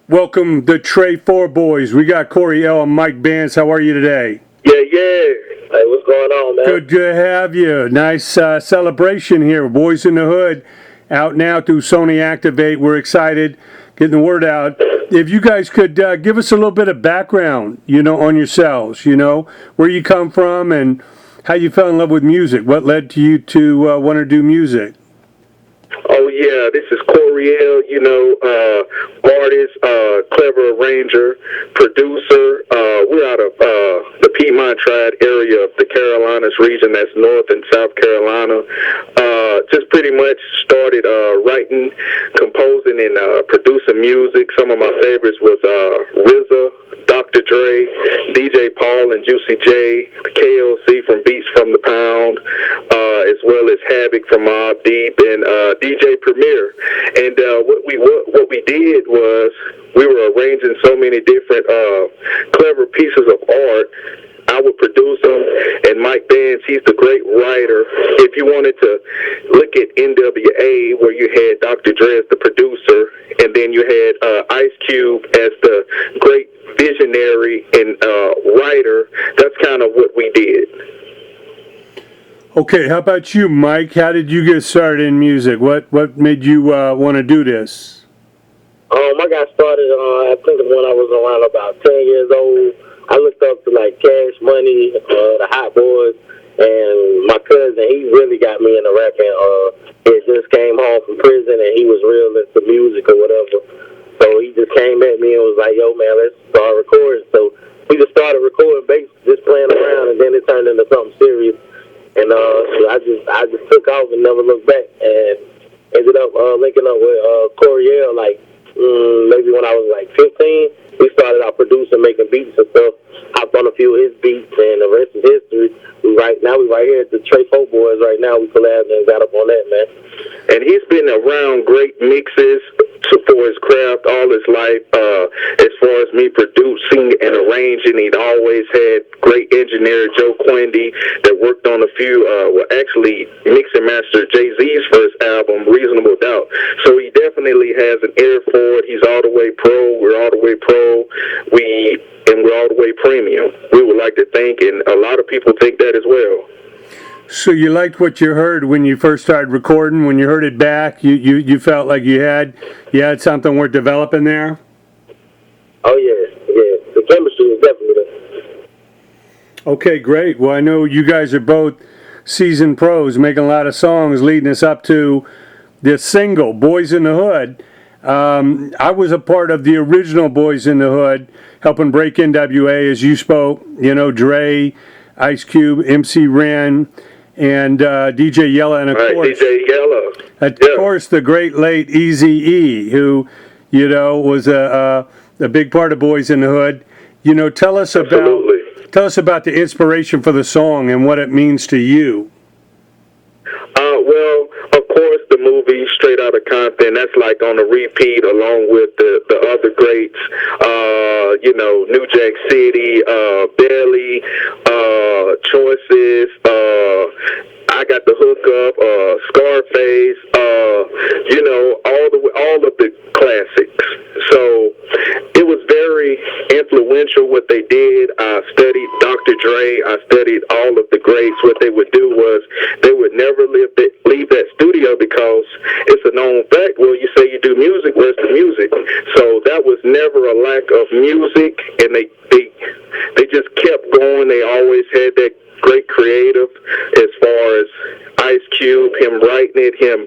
Welcome to TrFoBoyz. We got Corey L. and Mike Bance. How are you today? Yeah. Hey, what's going on, man? Good to have you. Nice celebration here. Boys in the Hood out now through SONY-ACTIVATE. We're excited getting the word out. If you guys could give us a little bit of background, on yourselves, where you come from and how you fell in love with music. What led to you to want to do music? Oh, yeah, this is Corey L., artist, clever arranger, producer. We're out of the Piedmont Triad area of the Carolinas region, that's North and South Carolina. Just pretty much started writing, composing, and producing music. Some of my favorites was RZA, Dr. Dre, DJ Paul and Juicy J, KLC from Beats from the Pound, as well as Havoc from Mobb Deep, and DJ Premier. And what we did was we were arranging so many different clever pieces of art. I would produce them, and Mike Bance, he's the great writer. If you wanted to look at n.w.a, where you had Dr. Dre as the producer, and then you had Ice Cube as the great visionary and writer, that's kind of what we did. Okay, how about you, Mike? How did you get started in music? What made you want to do this? I got started, I think when I was around about 10 years old. I looked up to like Cash Money, the Hot Boys, and my cousin, he really got me into rapping. He just came home from prison and he was real into music or whatever. So he just came at me and was like, yo man, let's start recording. So we just started recording bass, just playing around, and then it turned into something serious. And so I just took off and never looked back, and ended up linking up with Corey L. Maybe when I was like 15. We started out producing, making beats and stuff. Hopped on a few of his beats, and the rest is history. We right here at the TrFoBoyz right now. We collabed and got up on that, man. And he's been around great mixes for his craft all his life. As far as me producing and arranging, he'd always had great engineer Joe Quindy that worked on a few, actually mixed and mastered Jay-Z's first album, Reasonable Doubt. So he definitely has an ear for it. He's all the way pro. We're all the way pro. We're all the way premium. We would like to think, and a lot of people think that as well. So you liked what you heard when you first started recording. When you heard it back, you felt like you had something worth developing there? Oh yeah. The chemistry is definitely there. Okay, great. Well, I know you guys are both seasoned pros, making a lot of songs, leading us up to this single, Boys in the Hood. I was a part of the original Boys in the Hood, helping break n.w.a, as you spoke. Dre, Ice Cube, MC Ren, and DJ Yella, and of course, DJ Yella. Of course, the great late Eazy-e, who was a big part of Boys in the Hood. Tell us about the inspiration for the song and what it means to you. Well, of course, the movie Straight Outta Compton, that's like on a repeat along with the other greats, New Jack City, Belly, Choices, I Got the Hook Up, Scarface, all of the classics. So it was very influential what they did. I studied Dr. Dre. I studied all of the greats. What they would do was they would never leave that studio because it's a known fact. Well, you say you do music, where's the music? So that was never a lack of music, and they just kept going. They always had that great creative as far as Ice Cube, him writing it, him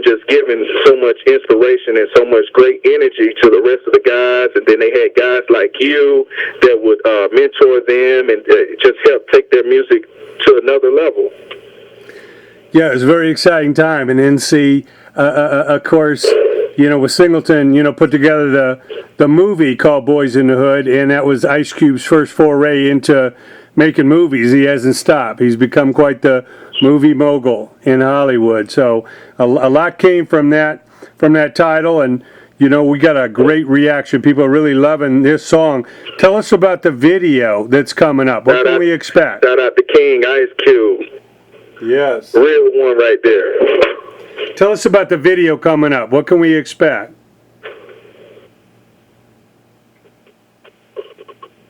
just giving so much inspiration and so much great energy to the rest of the guys. And then they had guys like you that would mentor them and just help take their music to another level. Yeah, it was a very exciting time. And NC, of course, with Singleton, put together the movie called Boys in the Hood, and that was Ice Cube's first foray into making movies. He hasn't stopped. He's become quite the movie mogul in Hollywood. So a lot came from that title, and we got a great reaction. People are really loving this song. Tell us about the video that's coming up. What can we expect? Shout out to King Ice Cube. Yes. Real one right there. Tell us about the video coming up. What can we expect?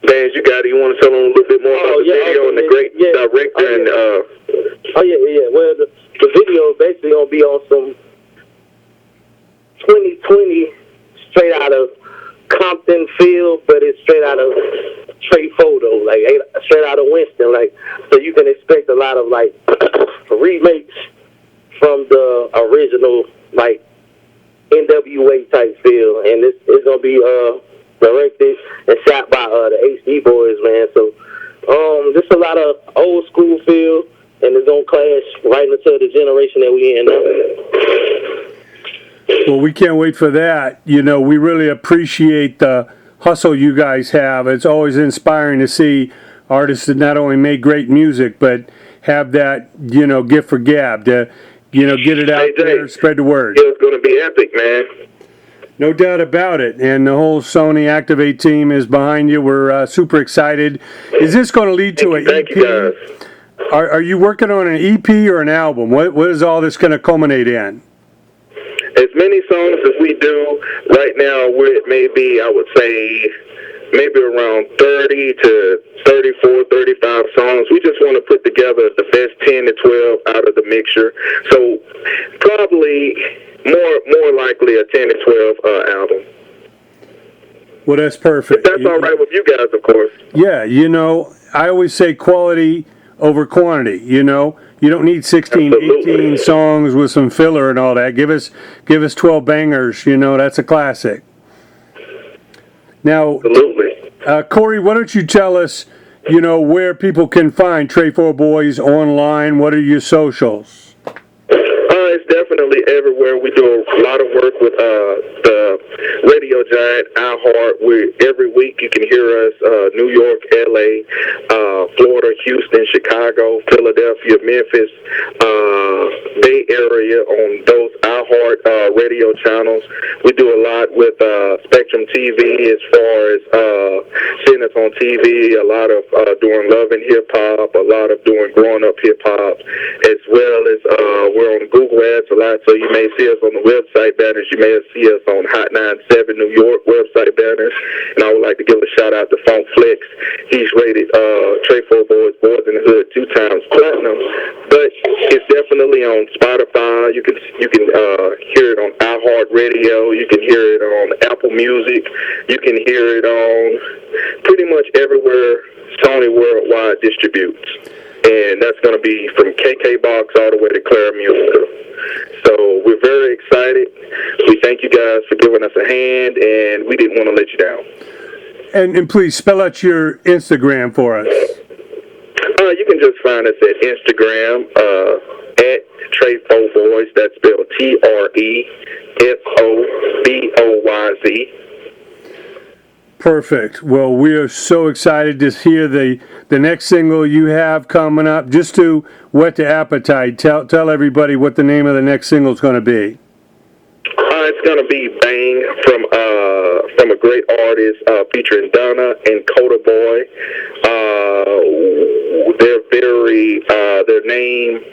bands you got? You want to tell them a little bit more about the video and the great director and Well, the video is basically gonna be on some 2020 straight out of Compton feel, but it's straight out of TrFoBoyz, like straight out of Winston, like, so you can expect a lot of like remakes from the original, like n.w.a type feel, and it's gonna be directed and shot by the BOYZ, man. So just a lot of old school feel, and it's gonna clash right into the generation that we in now. Well, we can't wait for that. You know, we really appreciate the hustle you guys have. It's always inspiring to see artists that not only make great music, but have that, you know, gift for gab to, you know, get it out there, spread the word. It's going to be epic, man. No doubt about it. And the whole Sony-ACTIVATE team is behind you. We're super excited. Is this going to lead to an EP? Thank you, guys. Are you working on an EP or an album? What is all this going to culminate in? As many songs as we do right now, we're maybe, I would say, maybe around 30 to 34, 35 songs. We just want to put together the best 10 to 12 out of the mixture. So probably more likely a 10 to 12 album. Well, that's perfect. If that's all right with you guys, of course. Yeah, you know, I always say quality over quantity, you know. You don't need 16, Absolutely. 18 songs with some filler and all that. Give us 12 bangers, you know, that's a classic. Now, Absolutely. Corey, why don't you tell us, you know, where people can find TrFoBoyz online? What are your socials? It's definitely everywhere. We do a lot of work with the radio giant iHeart. Every week you can hear us, New York, LA, Florida, Houston, Chicago, Philadelphia, Memphis, Bay Area on those iHeart radio channels. We do a lot with Spectrum TV as far as seeing us on TV, a lot of doing Love and Hip Hop, a lot of doing Growing Up Hip Hop, as well as we're on Google Ads a lot, so you may see us on the website banners. You may see us on Hot 97 New York website banners. And I would like to give a shout out to Funk Flex. He's rated TrFoBoyz Boys in the Hood 2 times platinum. But it's definitely on Spotify. You can hear it on iHeart Radio. You can hear it on Apple Music. You can hear it on pretty much everywhere Sony Worldwide distributes. And that's going to be from KK Box all the way to Clara Musica. So we're very excited. We thank you guys for giving us a hand, and we didn't want to let you down. And please spell out your Instagram for us. You can just find us at Instagram at TrFoBoyz. That's spelled TrFoBoyz. Perfect. Well, we are so excited to hear the next single you have coming up. Just to whet the appetite, tell everybody what the name of the next single is going to be. It's going to be Bang from a great artist featuring Donna and Coda Boy. Their name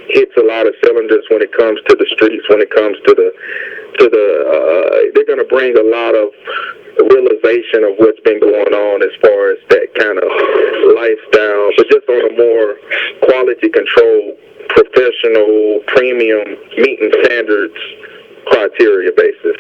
hits a lot of cylinders when it comes to the streets, when it comes to they're going to bring a lot of realization of what's been going on as far as that kind of lifestyle, but just on a more quality control, professional, premium, meeting standards criteria basis.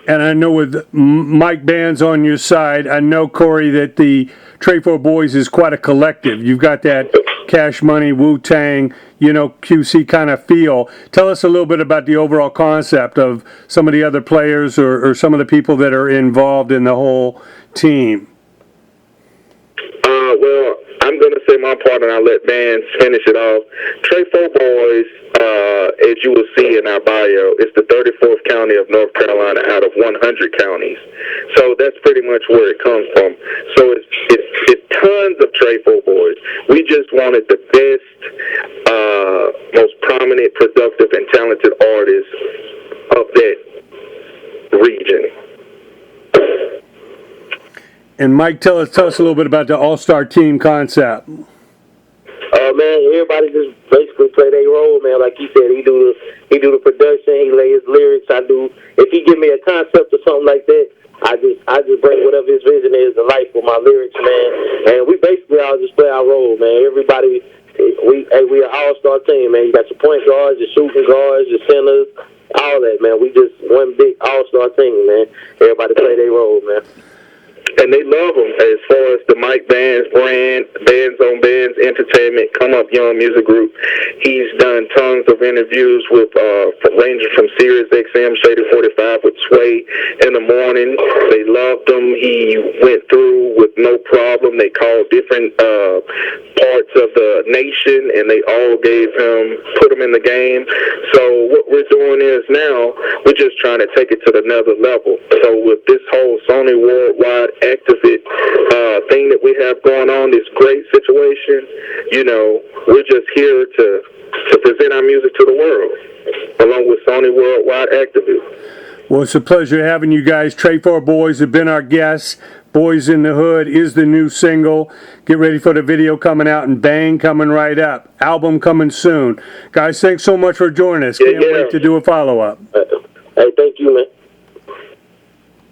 And I know with Mike Band's on your side, I know, Corey, that the TrFoBoyz is quite a collective. You've got that Cash Money, Wu-Tang, you know, QC kind of feel. Tell us a little bit about the overall concept of some of the other players or some of the people that are involved in the whole team. Well, I'm going to say my part and I'll let Bands finish it off. TrFoBoyz, as you will see in our bio, is the 34th county of North Carolina out of 100 counties. So that's pretty much where it comes from. So it's tons of TrFoBoyz. We just wanted the best, most prominent, productive, and talented artists of that region. And Mike, tell us a little bit about the all-star team concept. Man, everybody just basically play their role, man. Like he said, he do the production, he lay his lyrics. I do. If he give me a concept or something like that, I just bring whatever his vision is to life with my all just play our role, man. Everybody, we an all-star team, man. You got your point guards, your shooting guards, your centers, all that, man. We just one big all-star team, man. Everybody play their role, man. And they love him as far as the Mike Bands brand, Bands on Bands Entertainment, Come Up Young Music Group. He's done tons of interviews with, ranging from Sirius XM, Shady 45 with Sway in the morning. They loved him. He went through with no problem. They called different parts of the nation, and they all put him in the game. So what we're doing is now, we're just trying to take it to another level. So with this whole Sony Worldwide Activate thing that we have going on, this great situation, you know, we're just here to present our music to the world, along with Sony Worldwide Activate. Well, it's a pleasure having you guys. TrFoBoyz have been our guests. Boys in the Hood is the new single. Get ready for the video coming out, and Bang coming right up. Album coming soon. Guys, thanks so much for joining us. Can't wait to do a follow-up. Hey, thank you, man.